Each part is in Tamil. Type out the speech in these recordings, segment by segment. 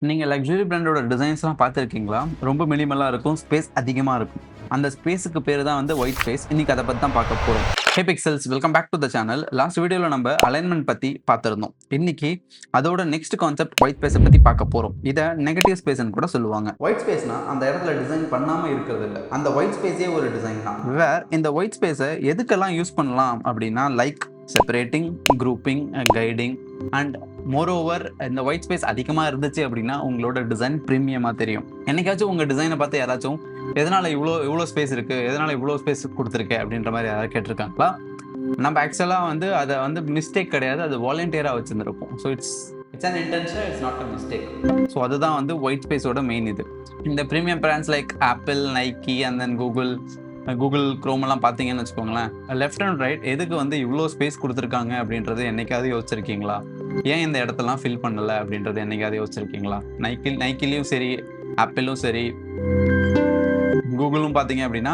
நீங்க லக்ஸுரி பிராண்டோட டிசைன்ஸ்லாம் பார்த்துருக்கீங்களா? ரொம்ப மினிமலா இருக்கும். ஸ்பேஸ் அதிகமா இருக்கும். அந்த ஸ்பேஸுக்கு பேரு தான் வந்து ஒயிட் ஸ்பேஸ். இன்னைக்கு அத பத்தி தான் பார்க்க போறோம். Hey pixels, welcome back to the channel. Last வீடியோல நம்ம அலைன்மென்ட் பத்தி பார்த்திருந்தோம். இன்னைக்கு அதோட நெக்ஸ்ட் கான்செப்ட் ஒயிட் ஸ்பேஸ பத்தி பார்க்க போறோம். இத நெகட்டிவ் ஸ்பேஸ்ன்னு கூட சொல்லுவாங்க. ஒயிட் ஸ்பேஸ்னா அந்த இடத்துல டிசைன் பண்ணாம இருக்கிறது இல்ல. அந்த ஒயிட் ஸ்பேஸே ஒரு டிசைன் தான். இந்த ஒயிட் ஸ்பேஸ எதுக்கெல்லாம் யூஸ் பண்ணலாம் அப்படின்னா, like separating, grouping, guiding and moreover இந்த ஒயிட் ஸ்பேஸ் அதிகமாக இருந்துச்சு அப்படின்னா உங்களோட டிசைன் ப்ரீமியமாக தெரியும். என்னைக்காச்சும் உங்கள் டிசைனை பார்த்து யாராச்சும் எதனால் இவ்வளோ ஸ்பேஸ் இருக்குது, எதனால் இவ்வளோ ஸ்பேஸ் கொடுத்துருக்கேன் அப்படின்ற மாதிரி யாராவது கேட்டிருக்காங்களா? நம்ம ஆக்சுவலாக வந்து அதை வந்து மிஸ்டேக் கிடையாது, அது வாலண்டியராக வச்சுருந்துருப்போம். So it's an intention, it's not a mistake. So அதுதான் வந்து ஒயிட் ஸ்பேஸோட மெயின் இது. இந்த premium brands like Apple, Nike and then Google Chrome எல்லாம் பார்த்தீங்கன்னு வச்சுக்கோங்களேன், லெஃப்ட் அண்ட் ரைட் எதுக்கு வந்து இவ்வளோ ஸ்பேஸ் கொடுத்துருக்காங்க அப்படின்றது என்னைக்காவது யோசிச்சிருக்கீங்களா? ஏன் இந்த இடத்தெல்லாம் ஃபில் பண்ணல அப்படின்றது என்னைக்காவது யோசிச்சிருக்கீங்களா? நைக்கிலையும் சரி, ஆப்பிளும் சரி, கூகுளும் பார்த்தீங்க அப்படின்னா,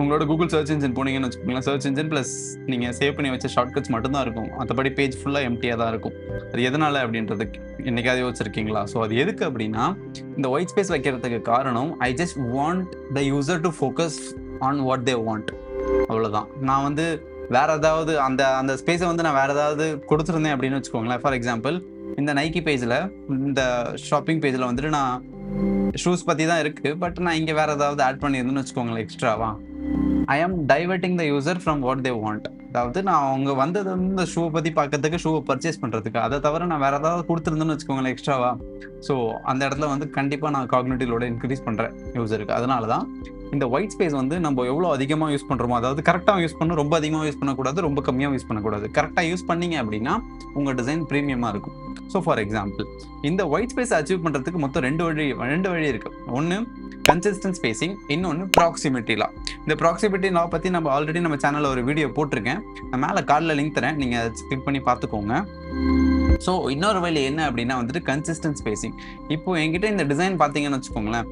உங்களோட கூகுள் சர்ச் இன்ஜின் போனீங்கன்னு வச்சுக்கோங்களேன், சர்ச் இன்ஜின் ப்ளஸ் நீங்கள் சேவ் பண்ணி வச்ச ஷார்ட்கட்ஸ் மட்டும்தான் இருக்கும். மற்றபடி பேஜ் ஃபுல்லாக எம்டியாக தான் இருக்கும். அது எதனால அப்படின்றது என்னைக்காவது யோசிச்சிருக்கீங்களா? ஸோ அது எதுக்கு அப்படின்னா, இந்த ஒயிட் ஸ்பேஸ் வைக்கிறதுக்கு காரணம், I just want the user to focus on what they want. அவ்வளோதான். நான் வந்து வேற ஏதாவது அந்த அந்த ஸ்பேஸை வந்து நான் வேற ஏதாவது கொடுத்துருந்தேன் அப்படின்னு வச்சுக்கோங்களேன். ஃபார் எக்ஸாம்பிள், இந்த நைக்கி பேஜில், இந்த ஷாப்பிங் பேஜில் வந்துட்டு நான் ஷூஸ் பற்றி தான் இருக்குது, பட் நான் இங்கே வேற ஏதாவது ஆட் பண்ணியிருந்தேன்னு வச்சுக்கோங்களேன் எக்ஸ்ட்ராவா. ஐ ஆம் diverting the user from what they want. அதாவது நான் அவங்க வந்தது வந்து இந்த ஷூவை பற்றி பார்க்கறதுக்கு, ஷூவை பர்ச்சேஸ் பண்ணுறதுக்கு. அதை தவிர நான் வேற ஏதாவது கொடுத்துருந்தேன்னு வச்சுக்கோங்களேன் எக்ஸ்ட்ராவா. ஸோ அந்த இடத்துல வந்து கண்டிப்பாக நான் காக்னிட்டிவ் லோட இன்க்ரீஸ் பண்ணுறேன் யூசருக்கு. அதனால தான் இந்த ஒயிட் ஸ்பேஸ் வந்து நம்ம எவ்வளோ அதிகமாக யூஸ் பண்ணுறோமோ, அதாவது கரெக்டாக யூஸ் பண்ணணும், ரொம்ப அதிகமாக யூஸ் பண்ணக்கூடாது, ரொம்ப கம்மியாக யூஸ் பண்ணக்கூடாது. கரெக்டாக யூஸ் பண்ணீங்க அப்படின்னா உங்கள் டிசைன் ப்ரீமியமாக இருக்கும். ஸோ ஃபார் எக்ஸாம்பிள், இந்த ஒயிட் ஸ்பேஸ் அச்சீவ் பண்ணுறதுக்கு மொத்தம் ரெண்டு வழி இருக்குது. ஒன்று கன்சிஸ்டன்ட் ஸ்பேசிங், இன்னொன்று ப்ராக்சிமிட்டி லா. இந்த ப்ராக்சிமிட்டி லா பற்றி நம்ம ஆல்ரெடி நம்ம சேனலில் ஒரு வீடியோ போட்டிருக்கேன். நான் மேலே கார்டில் லிங்க் தரேன், நீங்கள் அதை கிளிக் பண்ணி பார்த்துக்கோங்க. ஸோ இன்னொரு வழி என்ன அப்படின்னா வந்துட்டு கன்சிஸ்டன்ட் ஸ்பேசிங். இப்போ என்கிட்ட இந்த டிசைன் பார்த்தீங்கன்னு வச்சுக்கோங்களேன்,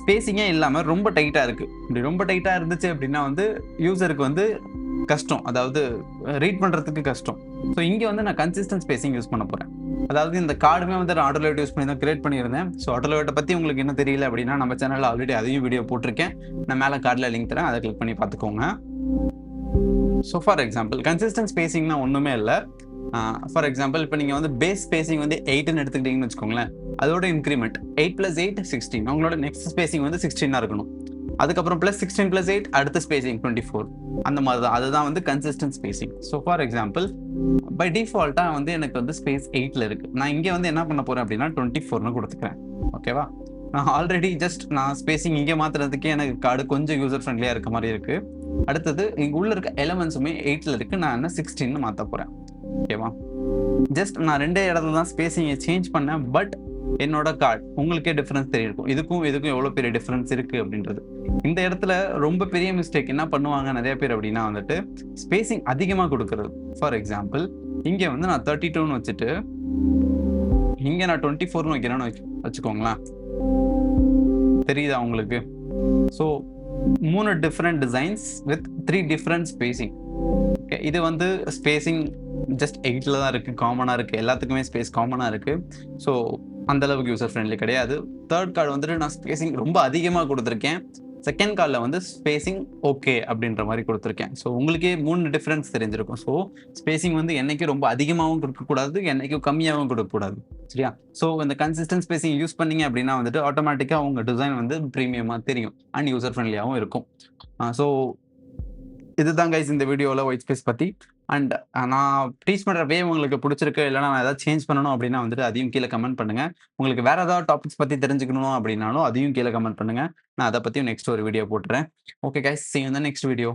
ஸ்பேசிங்கே இல்லாமல் ரொம்ப டைட்டாக இருக்குது. இப்படி ரொம்ப டைட்டாக இருந்துச்சு அப்படின்னா வந்து யூசருக்கு வந்து கஷ்டம், அதாவது ரீட் பண்ணுறதுக்கு கஷ்டம். ஸோ இங்கே வந்து நான் கன்சிஸ்டன்ட் ஸ்பேசிங் யூஸ் பண்ண போகிறேன். அதாவது இந்த கார்டுமே வந்து நான் ஆட்டோலேட் யூஸ் பண்ணி தான் கிரியேட் பண்ணியிருந்தேன். ஸோ ஆட்டோலேட்டை பற்றி உங்களுக்கு என்ன தெரியல அப்படின்னா, நம்ம சேனலில் ஆல்ரெடி அதையும் வீடியோ போட்டிருக்கேன். நான் மேலே கார்டில் லிங்க் தரேன், அதை கிளிக் பண்ணி பார்த்துக்கோங்க. ஸோ ஃபார் எக்ஸாம்பிள், கன்சிஸ்டன்ட் ஸ்பேசிங்னா ஒன்றுமே இல்லை. ஃபார் எக்ஸாம்பிள், இப்போ நீங்கள் வந்து பேஸ் ஸ்பேசிங் வந்து 8ன்னு எடுத்துக்கிட்டீங்கன்னு வச்சுக்கோங்களேன், அதோட இன்க்ரிமெண்ட் 8 + 8 16. உங்களோட நெக்ஸ்ட் ஸ்பேசிங் வந்து 16 இருக்கணும். அதுக்கப்புறம் ப்ளஸ் 16 + 8 அடுத்த ஸ்பேசிங் 24. அந்த மாதிரி தான், அதுதான் வந்து consistent spacing. So for example, by டிஃபால்ட்டாக வந்து எனக்கு வந்து ஸ்பேஸ் 8ல் இருக்குது. நான் இங்கே வந்து என்ன பண்ண போகிறேன் அப்படின்னா 24ன்னு கொடுத்துக்கிறேன். ஓகேவா? நான் ஆல்ரெடி நான் ஸ்பேசிங் இங்கே மாற்றுறதுக்கே எனக்கு கார்டு கொஞ்சம் யூசர் ஃப்ரெண்ட்லியாக இருக்க மாதிரி இருக்குது. அடுத்தது இங்கே உள்ள இருக்க எலமெண்ட்ஸுமே 8ல் இருக்குது, நான் என்ன 16ன்னு மாற்ற போகிறேன். ஓகேவா? ஜஸ்ட் நான் ரெண்டே இடத்துல தான் ஸ்பேசிங்கை சேஞ்ச் பண்ணேன். பட் என்னோட கார்டு உங்களுக்கே டிஃபரன்ஸ் தெரியும், இதுக்கும் எவ்வளோ பெரிய டிஃபரன்ஸ் இருக்குது அப்படின்றது. இந்த இடத்துல ரொம்ப பெரிய மிஸ்டேக் என்ன பண்ணுவாங்க நிறைய பேர் அப்படின்னா வந்துட்டு, ஸ்பேசிங் அதிகமாக கொடுக்கறது. ஃபார் எக்ஸாம்பிள், இங்கே வந்து நான் 32ன்னு வச்சுட்டு இங்கே நான் 24ன்னு வைக்கிறேன்னு வச்சுக்கோங்களேன். தெரியுதா உங்களுக்கு? So 3 different designs with 3 different spacing. Okay, இது வந்து ஸ்பேசிங் ஜஸ்ட் 8ல் தான் இருக்குது, காமனாக இருக்குது, எல்லாத்துக்குமே ஸ்பேஸ் காமனாக இருக்குது. ஸோ அந்தளவுக்கு யூசர் ஃப்ரெண்ட்லி கிடையாது. தேர்ட் கார்டு வந்துட்டு நான் ஸ்பேசிங் ரொம்ப அதிகமாக கொடுத்துருக்கேன். செகண்ட் கார்டில் வந்து ஸ்பேசிங் ஓகே அப்படின்ற மாதிரி கொடுத்துருக்கேன். ஸோ உங்களுக்கே 3 டிஃப்ரென்ஸ் தெரிஞ்சிருக்கும். ஸோ ஸ்பேசிங் வந்து என்றைக்கும் ரொம்ப அதிகமாகவும் கொடுக்கக்கூடாது, என்றைக்கும் கம்மியாகவும் கொடுக்கக்கூடாது. சரியா? ஸோ இந்த கன்சிஸ்டன்ட் ஸ்பேசிங் யூஸ் பண்ணீங்க அப்படின்னா வந்துட்டு ஆட்டோமேட்டிக்காக உங்கள் டிசைன் வந்து ப்ரீமியமாக தெரியும் அண்ட் யூசர் ஃப்ரெண்ட்லியாகவும் இருக்கும். ஸோ இதுதான் கைஸ் இந்த வீடியோவில் ஒயிட் ஸ்பேஸ் பற்றி. அண்ட் நான் டீச் பண்ணுற வே உங்களுக்கு பிடிச்சிருக்கு, இல்லைனா நான் ஏதாவது சேஞ்ச் பண்ணணும் அப்படின்னா வந்துட்டு அதையும் கீழே கமெண்ட் பண்ணுங்கள். உங்களுக்கு வேறு ஏதாவது டாபிக்ஸ் பற்றி தெரிஞ்சுக்கணும் அப்படின்னாலும் அதையும் கீழே கமெண்ட் பண்ணுங்கள். நான் அதை பற்றியும் நெக்ஸ்ட் ஒரு வீடியோ போட்டுறேன். Okay guys, see you in the next video.